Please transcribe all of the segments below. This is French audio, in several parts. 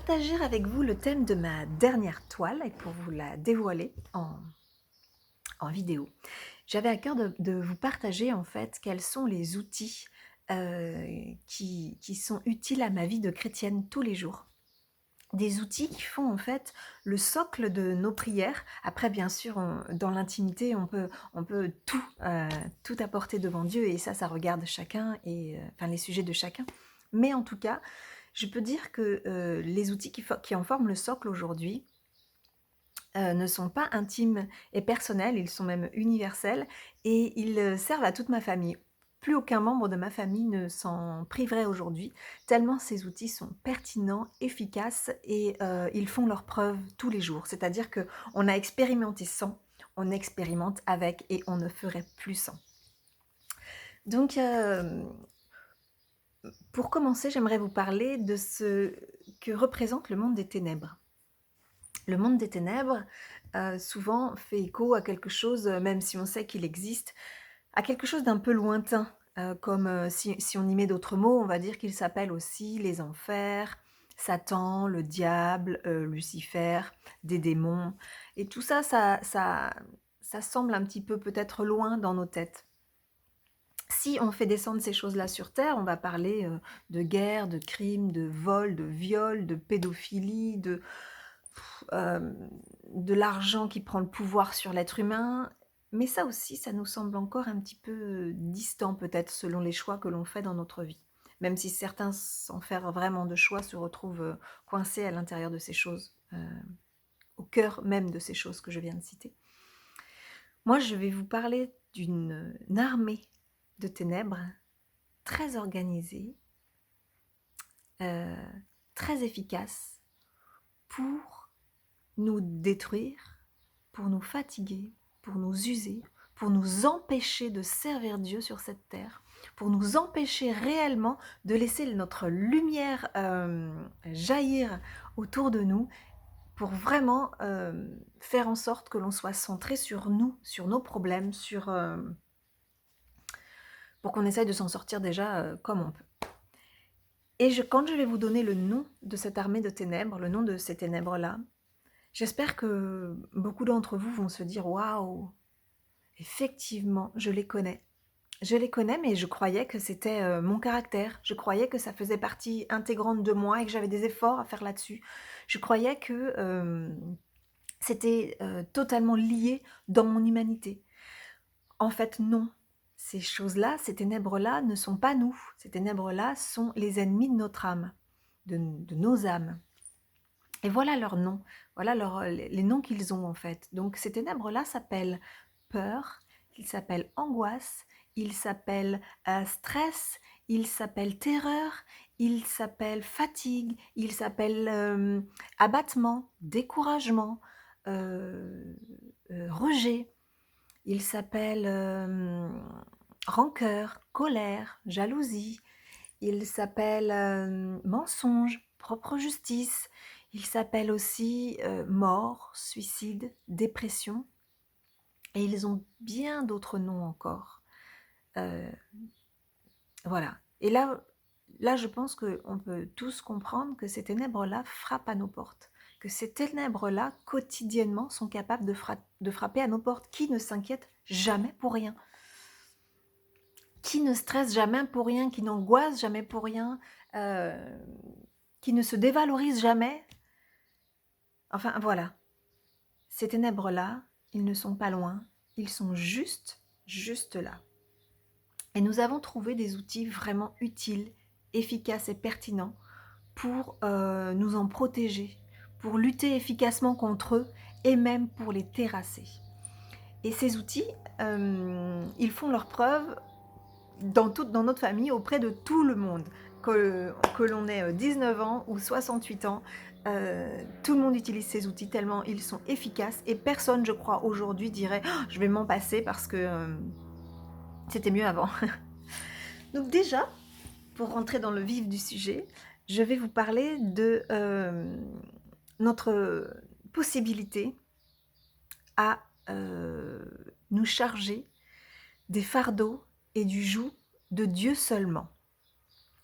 partager avec vous le thème de ma dernière toile et pour vous la dévoiler en vidéo. J'avais à cœur de vous partager en fait quels sont les outils qui sont utiles à ma vie de chrétienne tous les jours. Des outils qui font en fait le socle de nos prières. Après, bien sûr, dans l'intimité, on peut tout apporter devant Dieu et ça regarde chacun et enfin les sujets de chacun. Mais en tout cas, je peux dire que les outils qui en forment le socle aujourd'hui ne sont pas intimes et personnels, ils sont même universels et ils servent à toute ma famille. Plus aucun membre de ma famille ne s'en priverait aujourd'hui, tellement ces outils sont pertinents, efficaces et ils font leurs preuves tous les jours. C'est-à-dire qu'on a expérimenté sans, on expérimente avec et on ne ferait plus sans. Donc, pour commencer, j'aimerais vous parler de ce que représente le monde des ténèbres. Le monde des ténèbres, souvent fait écho à quelque chose, même si on sait qu'il existe, à quelque chose d'un peu lointain, comme, si on y met d'autres mots, on va dire qu'il s'appelle aussi les enfers, Satan, le diable, Lucifer, des démons et tout ça, ça semble un petit peu peut-être loin dans nos têtes. Si on fait descendre ces choses-là sur terre, on va parler, de guerre, de crimes, de vol, de viol, de pédophilie, de l'argent qui prend le pouvoir sur l'être humain. Mais ça aussi, ça nous semble encore un petit peu distant peut-être selon les choix que l'on fait dans notre vie. Même si certains, sans faire vraiment de choix, se retrouvent coincés à l'intérieur de ces choses, au cœur même de ces choses que je viens de citer. Moi, je vais vous parler d'une armée de ténèbres très organisée, euh, très efficace pour nous détruire, pour nous fatiguer, pour nous user, pour nous empêcher de servir Dieu sur cette terre, pour nous empêcher réellement de laisser notre lumière jaillir autour de nous, pour vraiment faire en sorte que l'on soit centré sur nous, sur nos problèmes, pour qu'on essaye de s'en sortir déjà comme on peut. Et quand je vais vous donner le nom de cette armée de ténèbres, le nom de ces ténèbres-là, j'espère que beaucoup d'entre vous vont se dire « Waouh, effectivement, je les connais. Je les connais, mais je croyais que c'était mon caractère. Je croyais que ça faisait partie intégrante de moi et que j'avais des efforts à faire là-dessus. Je croyais que c'était totalement lié dans mon humanité. En fait, non. Ces choses-là, ces ténèbres-là ne sont pas nous. Ces ténèbres-là sont les ennemis de notre âme, de nos âmes. Et voilà leurs noms, voilà les noms qu'ils ont en fait. Donc ces ténèbres-là s'appellent peur, ils s'appellent angoisse, ils s'appellent stress, ils s'appellent terreur, ils s'appellent fatigue, ils s'appellent abattement, découragement, rejet, ils s'appellent rancœur, colère, jalousie, ils s'appellent mensonge, propre justice. Ils s'appellent aussi mort, suicide, dépression. Et ils ont bien d'autres noms encore. Euh, voilà. Et là, je pense qu'on peut tous comprendre que ces ténèbres-là frappent à nos portes. Que ces ténèbres-là, quotidiennement, sont capables de frapper à nos portes. Qui ne s'inquiète jamais pour rien? Qui ne stresse jamais pour rien? Qui n'angoisse jamais pour rien? euh, qui ne se dévalorise jamais? Enfin, voilà. Ces ténèbres-là, ils ne sont pas loin, ils sont juste là. Et nous avons trouvé des outils vraiment utiles, efficaces et pertinents pour nous en protéger, pour lutter efficacement contre eux et même pour les terrasser. Et ces outils, ils font leur preuve dans notre famille auprès de tout le monde. Que l'on ait 19 ans ou 68 ans, tout le monde utilise ces outils tellement ils sont efficaces et personne, je crois, aujourd'hui dirait oh, « je vais m'en passer parce que c'était mieux avant ». Donc déjà, pour rentrer dans le vif du sujet, je vais vous parler de notre possibilité à nous charger des fardeaux et du joug de Dieu seulement.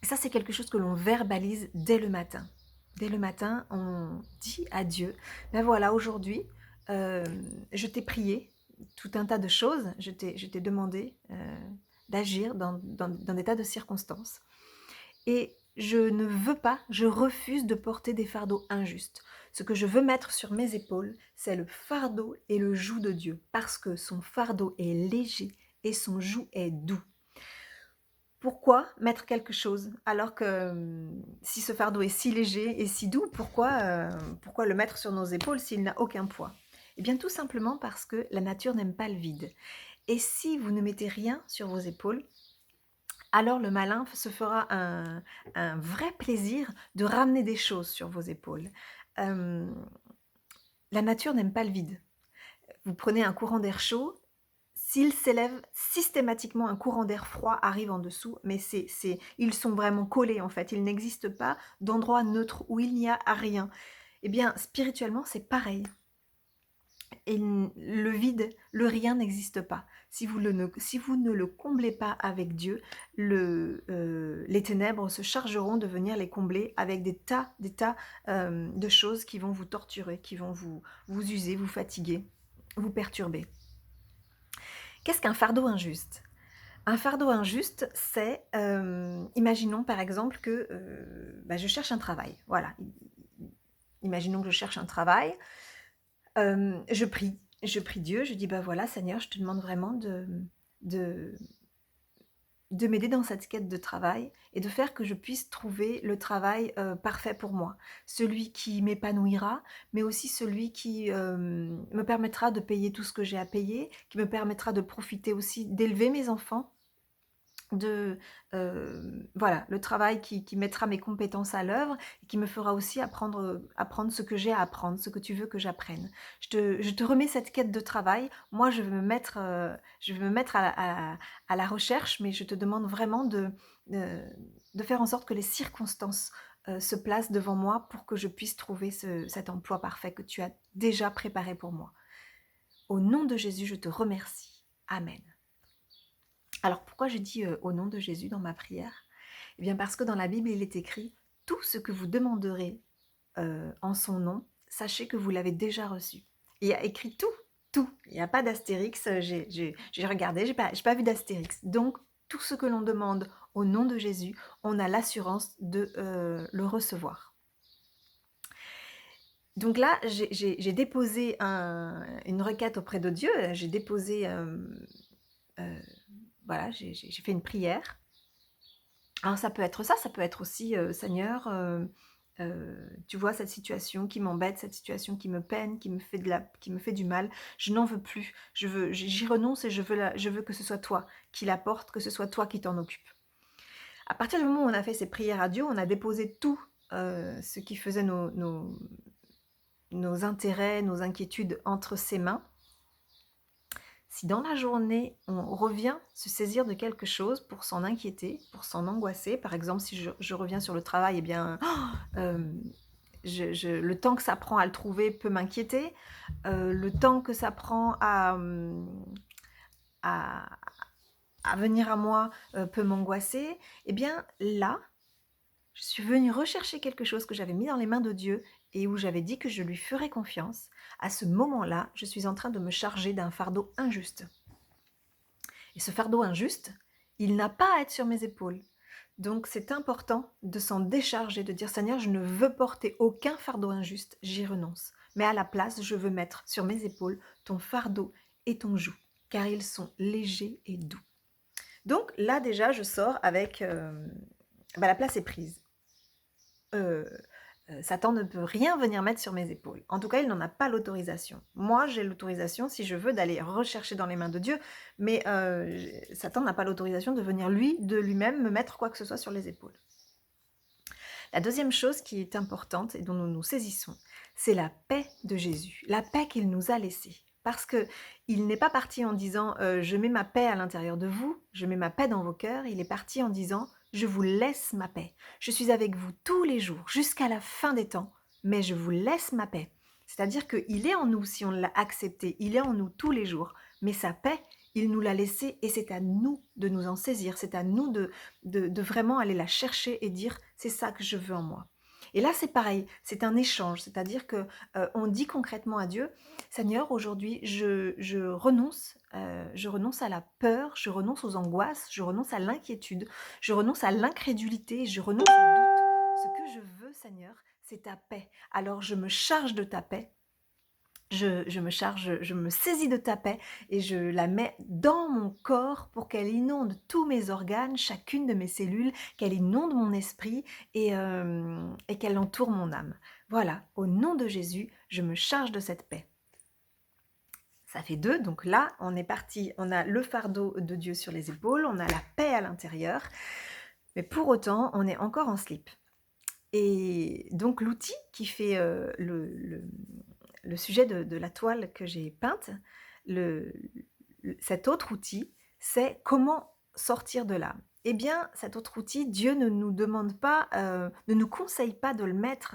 Ça, c'est quelque chose que l'on verbalise dès le matin. Dès le matin, on dit à Dieu, ben voilà, aujourd'hui, je t'ai prié tout un tas de choses, je t'ai demandé d'agir dans des tas de circonstances. Et je ne veux pas, je refuse de porter des fardeaux injustes. Ce que je veux mettre sur mes épaules, c'est le fardeau et le joug de Dieu, parce que son fardeau est léger et son joug est doux. Pourquoi mettre quelque chose alors que si ce fardeau est si léger et si doux, pourquoi le mettre sur nos épaules s'il n'a aucun poids? Eh bien tout simplement parce que la nature n'aime pas le vide. Et si vous ne mettez rien sur vos épaules, alors le malin se fera un vrai plaisir de ramener des choses sur vos épaules. Euh, la nature n'aime pas le vide. Vous prenez un courant d'air chaud, s'il s'élève, systématiquement un courant d'air froid arrive en dessous, mais ils sont vraiment collés en fait. Il n'existe pas d'endroit neutre où il n'y a rien. Eh bien, spirituellement, c'est pareil. Et le vide, le rien n'existe pas. Si vous ne le comblez pas avec Dieu, les ténèbres se chargeront de venir les combler avec des tas de choses qui vont vous torturer, qui vont vous user, vous fatiguer, vous perturber. Qu'est-ce qu'un fardeau injuste? Un fardeau injuste, c'est, imaginons par exemple que je cherche un travail. Voilà. Imaginons que je cherche un travail. Je prie Dieu, je dis, bah voilà, Seigneur, je te demande vraiment de, de m'aider dans cette quête de travail et de faire que je puisse trouver le travail parfait pour moi. Celui qui m'épanouira, mais aussi celui qui me permettra de payer tout ce que j'ai à payer, qui me permettra de profiter aussi, d'élever mes enfants, voilà, le travail qui mettra mes compétences à l'œuvre et qui me fera aussi apprendre ce que j'ai à apprendre, ce que tu veux que j'apprenne. Je te remets cette quête de travail. Moi, je vais me mettre à la recherche, mais je te demande vraiment de faire en sorte que les circonstances se placent devant moi pour que je puisse trouver cet emploi parfait que tu as déjà préparé pour moi. Au nom de Jésus, je te remercie. Amen. Alors pourquoi je dis au nom de Jésus dans ma prière? Eh bien parce que dans la Bible, il est écrit « Tout ce que vous demanderez en son nom, sachez que vous l'avez déjà reçu. » Il y a écrit tout, tout. Il n'y a pas d'astérix. J'ai regardé, j'ai pas vu d'astérix. Donc tout ce que l'on demande au nom de Jésus, on a l'assurance de le recevoir. Donc là, j'ai déposé une requête auprès de Dieu. J'ai déposé... voilà, j'ai fait une prière. Alors ça peut être ça, ça peut être aussi Seigneur, tu vois cette situation qui m'embête, cette situation qui me peine, qui me fait du mal, je n'en veux plus, j'y renonce et je veux que ce soit toi qui la porte, que ce soit toi qui t'en occupe. À partir du moment où on a fait ces prières à Dieu, on a déposé tout ce qui faisait nos intérêts, nos inquiétudes entre ses mains. Si dans la journée, on revient se saisir de quelque chose pour s'en inquiéter, pour s'en angoisser, par exemple, si je reviens sur le travail, eh bien, le temps que ça prend à le trouver peut m'inquiéter, le temps que ça prend à venir à moi peut m'angoisser, eh bien là, je suis venue rechercher quelque chose que j'avais mis dans les mains de Dieu et où j'avais dit que je lui ferais confiance. À ce moment-là, je suis en train de me charger d'un fardeau injuste. Et ce fardeau injuste, il n'a pas à être sur mes épaules. Donc c'est important de s'en décharger, de dire Seigneur, je ne veux porter aucun fardeau injuste, j'y renonce. Mais à la place, je veux mettre sur mes épaules ton fardeau et ton joug, car ils sont légers et doux. Donc là déjà, je sors avec... la place est prise. Satan ne peut rien venir mettre sur mes épaules. En tout cas, il n'en a pas l'autorisation. Moi, j'ai l'autorisation, si je veux, d'aller rechercher dans les mains de Dieu, mais Satan n'a pas l'autorisation de venir de lui-même, me mettre quoi que ce soit sur les épaules. La deuxième chose qui est importante et dont nous nous saisissons, c'est la paix de Jésus, la paix qu'il nous a laissée. Parce qu'il n'est pas parti en disant je mets ma paix à l'intérieur de vous, je mets ma paix dans vos cœurs », il est parti en disant je vous laisse ma paix. Je suis avec vous tous les jours, jusqu'à la fin des temps, mais je vous laisse ma paix. C'est-à-dire qu'il est en nous si on l'a accepté, il est en nous tous les jours, mais sa paix, il nous l'a laissée et c'est à nous de nous en saisir, c'est à nous de vraiment aller la chercher et dire c'est ça que je veux en moi. Et là, c'est pareil, c'est un échange, c'est-à-dire que on dit concrètement à Dieu, Seigneur, aujourd'hui, je renonce à la peur, je renonce aux angoisses, je renonce à l'inquiétude, je renonce à l'incrédulité, je renonce au doute. Ce que je veux, Seigneur, c'est ta paix. Alors je me charge de ta paix. Je me saisis de ta paix et je la mets dans mon corps pour qu'elle inonde tous mes organes, chacune de mes cellules, qu'elle inonde mon esprit et qu'elle entoure mon âme. Voilà, au nom de Jésus, je me charge de cette paix. Ça fait 2, donc là, on est parti, on a le fardeau de Dieu sur les épaules, on a la paix à l'intérieur, mais pour autant, on est encore en slip. Et donc l'outil qui fait le sujet de la toile que j'ai peinte, cet autre outil, c'est comment sortir de là. Eh bien, cet autre outil, Dieu ne nous demande pas, ne nous conseille pas de le mettre.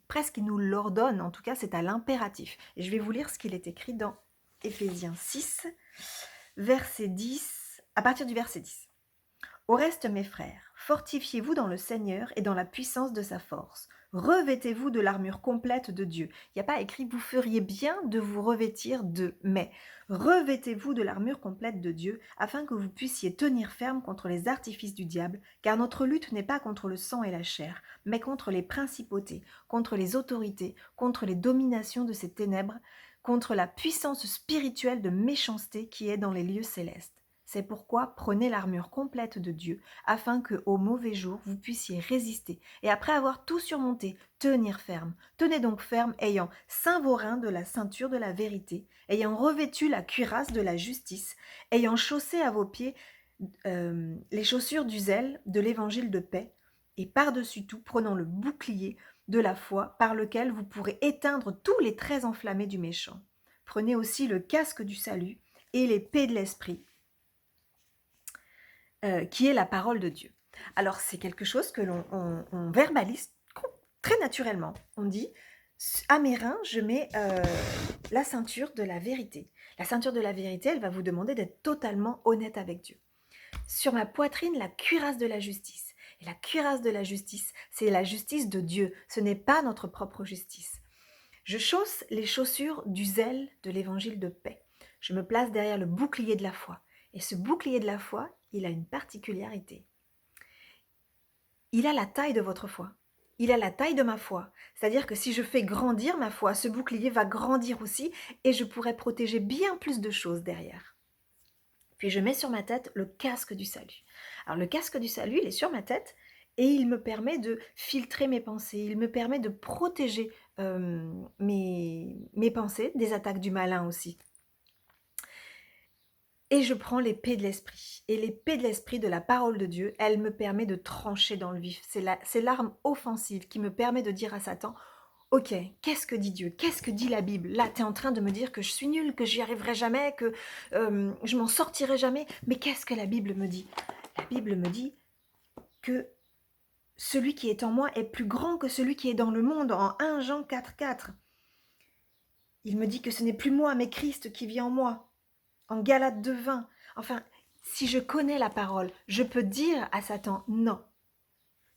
Presque il nous l'ordonne. En tout cas, c'est à l'impératif. Et je vais vous lire ce qu'il est écrit dans Éphésiens 6, verset 10, à partir du verset 10. Au reste, mes frères, fortifiez-vous dans le Seigneur et dans la puissance de sa force. Revêtez-vous de l'armure complète de Dieu. Il n'y a pas écrit « vous feriez bien de vous revêtir de », mais revêtez-vous de l'armure complète de Dieu afin que vous puissiez tenir ferme contre les artifices du diable, car notre lutte n'est pas contre le sang et la chair, mais contre les principautés, contre les autorités, contre les dominations de ces ténèbres, contre la puissance spirituelle de méchanceté qui est dans les lieux célestes. C'est pourquoi prenez l'armure complète de Dieu, afin que, au mauvais jour, vous puissiez résister, et après avoir tout surmonté, tenir ferme. Tenez donc ferme, ayant ceint vos reins de la ceinture de la vérité, ayant revêtu la cuirasse de la justice, ayant chaussé à vos pieds les chaussures du zèle de l'évangile de paix, et par-dessus tout, prenant le bouclier de la foi, par lequel vous pourrez éteindre tous les traits enflammés du méchant. Prenez aussi le casque du salut et l'épée de l'esprit, qui est la parole de Dieu. Alors, c'est quelque chose que on verbalise très naturellement. On dit, à mes reins, je mets la ceinture de la vérité. La ceinture de la vérité, elle va vous demander d'être totalement honnête avec Dieu. Sur ma poitrine, la cuirasse de la justice. Et la cuirasse de la justice, c'est la justice de Dieu. Ce n'est pas notre propre justice. Je chausse les chaussures du zèle de l'évangile de paix. Je me place derrière le bouclier de la foi. Et ce bouclier de la foi, il a une particularité. Il a la taille de votre foi. Il a la taille de ma foi. C'est-à-dire que si je fais grandir ma foi, ce bouclier va grandir aussi et je pourrai protéger bien plus de choses derrière. Puis je mets sur ma tête le casque du salut. Alors le casque du salut, il est sur ma tête et il me permet de filtrer mes pensées. Il me permet de protéger mes pensées des attaques du malin aussi. Et je prends l'épée de l'esprit. Et l'épée de l'esprit de la parole de Dieu, elle me permet de trancher dans le vif. C'est l'arme offensive qui me permet de dire à Satan, ok, qu'est-ce que dit Dieu? Qu'est-ce que dit la Bible? Là, tu es en train de me dire que je suis nulle, que j'y arriverai jamais, que je m'en sortirai jamais. Mais qu'est-ce que la Bible me dit? La Bible me dit que celui qui est en moi est plus grand que celui qui est dans le monde, en 1 Jean 4,4. Il me dit que ce n'est plus moi, mais Christ qui vit en moi. En Galates 2,20. Enfin, si je connais la parole, je peux dire à Satan, non,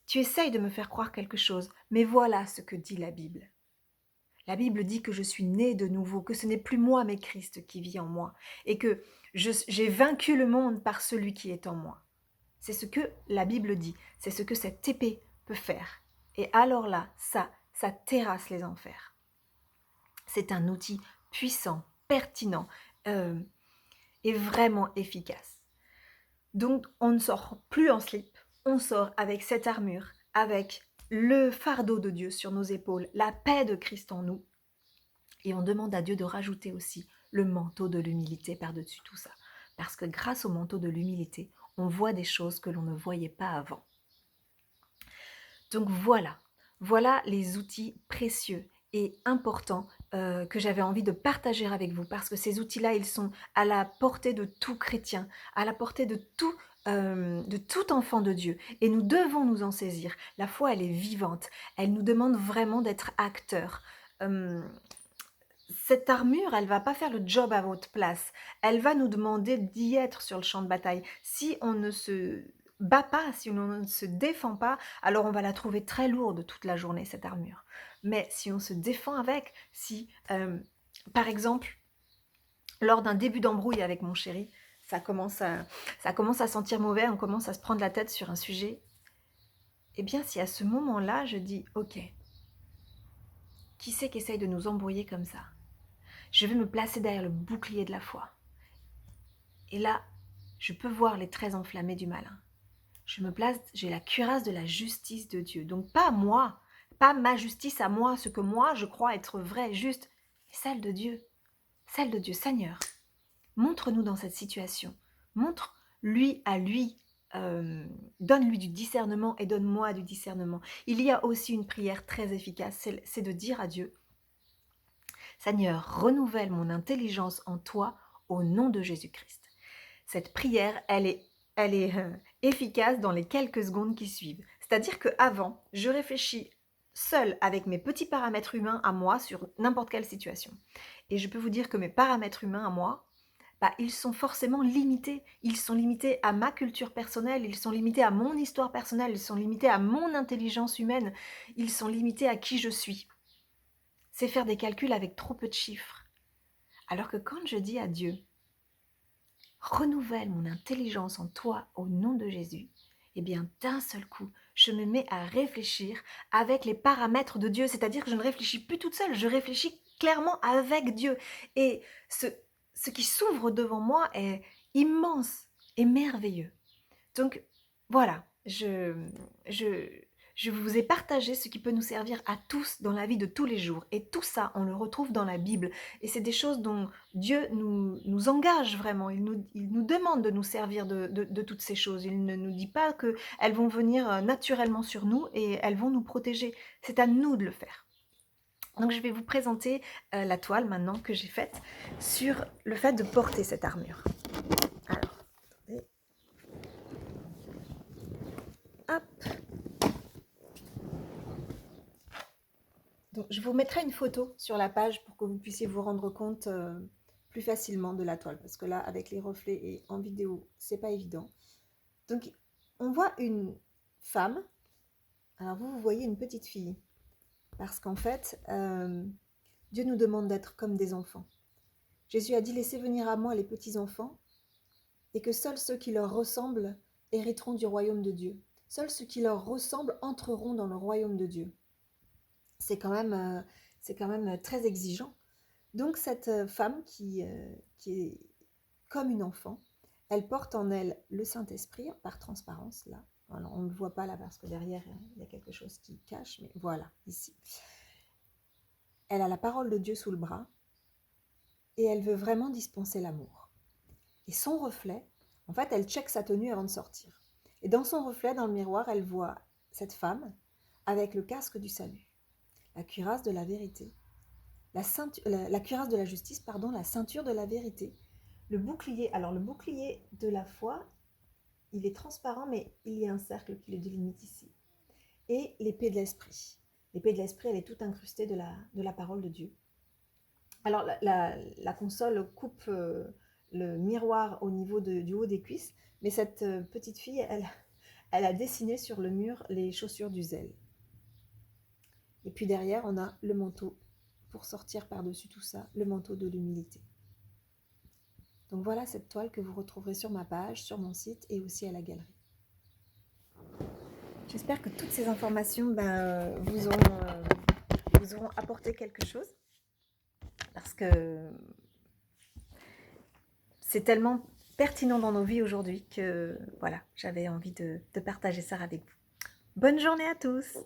tu essayes de me faire croire quelque chose, mais voilà ce que dit la Bible. La Bible dit que je suis née de nouveau, que ce n'est plus moi, mais Christ qui vit en moi, et que j'ai vaincu le monde par celui qui est en moi. C'est ce que la Bible dit, c'est ce que cette épée peut faire. Et alors là, ça terrasse les enfers. C'est un outil puissant, pertinent, est vraiment efficace. Donc, on ne sort plus en slip, on sort avec cette armure, avec le fardeau de Dieu sur nos épaules, la paix de Christ en nous. Et on demande à Dieu de rajouter aussi le manteau de l'humilité par-dessus tout ça. Parce que grâce au manteau de l'humilité, on voit des choses que l'on ne voyait pas avant. Donc voilà les outils précieux et importants que j'avais envie de partager avec vous, parce que ces outils-là, ils sont à la portée de tout chrétien, à la portée de tout enfant de Dieu, et nous devons nous en saisir. La foi, elle est vivante, elle nous demande vraiment d'être acteurs. Cette armure, elle va pas faire le job à votre place, elle va nous demander d'y être sur le champ de bataille. Si on ne se bat pas, si on ne se défend pas, alors on va la trouver très lourde toute la journée, cette armure. Mais si on se défend avec, si, par exemple, lors d'un début d'embrouille avec mon chéri, ça commence à sentir mauvais, on commence à se prendre la tête sur un sujet, eh bien si à ce moment-là, je dis « Ok, qui c'est qui essaye de nous embrouiller comme ça? Je vais me placer derrière le bouclier de la foi. » Et là, je peux voir les traits enflammés du malin. Je me place, j'ai la cuirasse de la justice de Dieu. Donc pas moi, pas ma justice à moi, ce que moi je crois être vrai, juste, mais celle de Dieu. Celle de Dieu. Seigneur, montre-nous dans cette situation. Montre-lui à lui. Donne-lui du discernement et donne-moi du discernement. Il y a aussi une prière très efficace, c'est de dire à Dieu, Seigneur, renouvelle mon intelligence en toi au nom de Jésus-Christ. Cette prière, elle est efficace dans les quelques secondes qui suivent. C'est-à-dire qu'avant, je réfléchis seule avec mes petits paramètres humains à moi sur n'importe quelle situation. Et je peux vous dire que mes paramètres humains à moi, ils sont forcément limités. Ils sont limités à ma culture personnelle, ils sont limités à mon histoire personnelle, ils sont limités à mon intelligence humaine, ils sont limités à qui je suis. C'est faire des calculs avec trop peu de chiffres. Alors que quand je dis à Dieu, renouvelle mon intelligence en toi au nom de Jésus, eh bien d'un seul coup, je me mets à réfléchir avec les paramètres de Dieu, c'est-à-dire que je ne réfléchis plus toute seule, je réfléchis clairement avec Dieu. Et ce qui s'ouvre devant moi est immense et merveilleux. Donc voilà, je vous ai partagé ce qui peut nous servir à tous dans la vie de tous les jours. Et tout ça, on le retrouve dans la Bible. Et c'est des choses dont Dieu nous engage vraiment. Il nous demande de nous servir de toutes ces choses. Il ne nous dit pas qu'elles vont venir naturellement sur nous et elles vont nous protéger. C'est à nous de le faire. Donc je vais vous présenter la toile maintenant que j'ai faite sur le fait de porter cette armure. Alors, attendez. Hop. Donc, je vous mettrai une photo sur la page pour que vous puissiez vous rendre compte plus facilement de la toile. Parce que là, avec les reflets et en vidéo, c'est pas évident. Donc, on voit une femme. Alors, vous voyez une petite fille. Parce qu'en fait, Dieu nous demande d'être comme des enfants. Jésus a dit, laissez venir à moi les petits enfants et que seuls ceux qui leur ressemblent hériteront du royaume de Dieu. Seuls ceux qui leur ressemblent entreront dans le royaume de Dieu. C'est quand même très exigeant. Donc cette femme qui est comme une enfant, elle porte en elle le Saint-Esprit par transparence, là. Alors, on ne le voit pas là parce que derrière, il y a quelque chose qui cache, mais voilà, ici. Elle a la parole de Dieu sous le bras et elle veut vraiment dispenser l'amour. Et son reflet, en fait, elle check sa tenue avant de sortir. Et dans son reflet, dans le miroir, elle voit cette femme avec le casque du salut, la cuirasse de la vérité, la cuirasse de la justice, pardon, la ceinture de la vérité, le bouclier. Alors le bouclier de la foi, il est transparent, mais il y a un cercle qui le délimite ici. Et l'épée de l'esprit. L'épée de l'esprit, elle est toute incrustée de la parole de Dieu. Alors la console coupe le miroir au niveau du haut des cuisses, mais cette petite fille, elle a dessiné sur le mur les chaussures du zèle. Et puis derrière, on a le manteau, pour sortir par-dessus tout ça, le manteau de l'humilité. Donc voilà cette toile que vous retrouverez sur ma page, sur mon site et aussi à la galerie. J'espère que toutes ces informations vous auront apporté quelque chose. Parce que c'est tellement pertinent dans nos vies aujourd'hui que voilà, j'avais envie de partager ça avec vous. Bonne journée à tous!